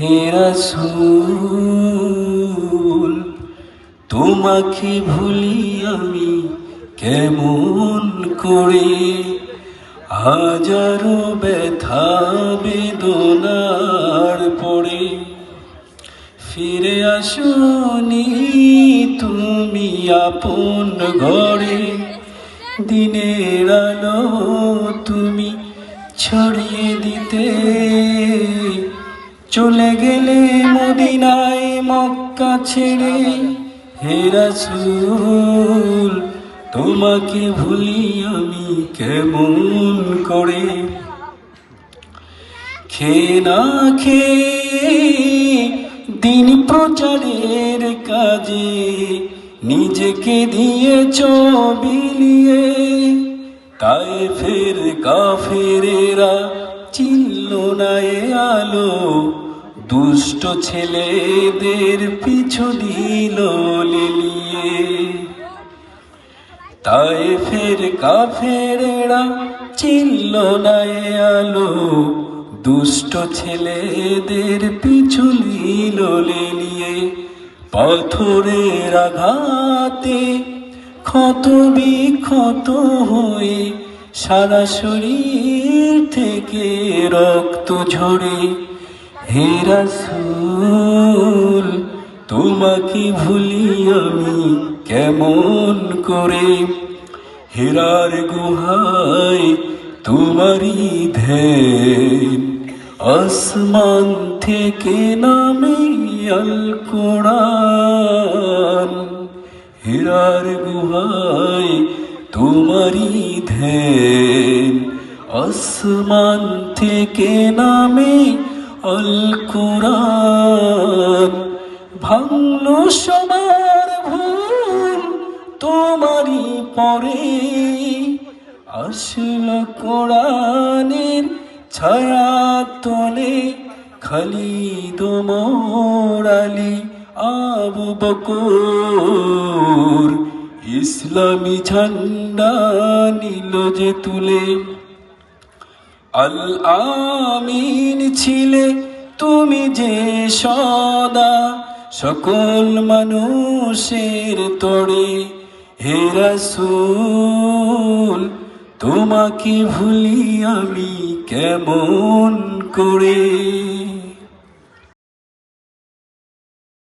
হে রাসূল তোমাকে ভুলি আমি কেমন করে, হাজারো ব্যথা বেদনার পরে ফিরে আসোনি তুমি আপন ঘরে, দিনের আলো তুমি ছড়িয়ে দিতে চলে গেলে মদিনায় মক্কা ছেড়ে। হে রাসূল তোমাকে ভুলি আমি কেমন করে, খেয়ে না খেয়ে দিন প্রচারের কাজে নিজেকে দিয়েছ বিলিয়ে, তায়েফের কাফেরেরা চিনল না এ আলো, দুষ্ট ছেলেদের পিছু দিল লেলিয়ে। তায়েফের কাফেরেরা চিনল না এ আলো, দুষ্ট ছেলেদের পিছু দিল লেলিয়ে। পাথরের আঘাতে ক্ষত বিক্ষত হয়ে সারা শরীর থেকে রক্ত ঝরে। হে রাসূল তোমাকে ভুলি আমি কেমন করে, হেরার গুহায় তোমারই ধ্যান, আসমান থেকে নামে আল কোরআন। হেরার গুহায় তোমারই ধ্যান, আসমান থেকে নামে আল কোরআন। ভাঙলো সবার ভুল তোমারই পরে, আসলো কোরআনের ছায়া তলে। খালিদ ওমর আলী আবু বকর ইসলামী ঝান্ডা নিল যে তুলে। আল আমিন ছিলে তুমি যে সদা সকল মানুষের তরে। হে রাসূল তোমাকে ভুলি আমি কেমন করে।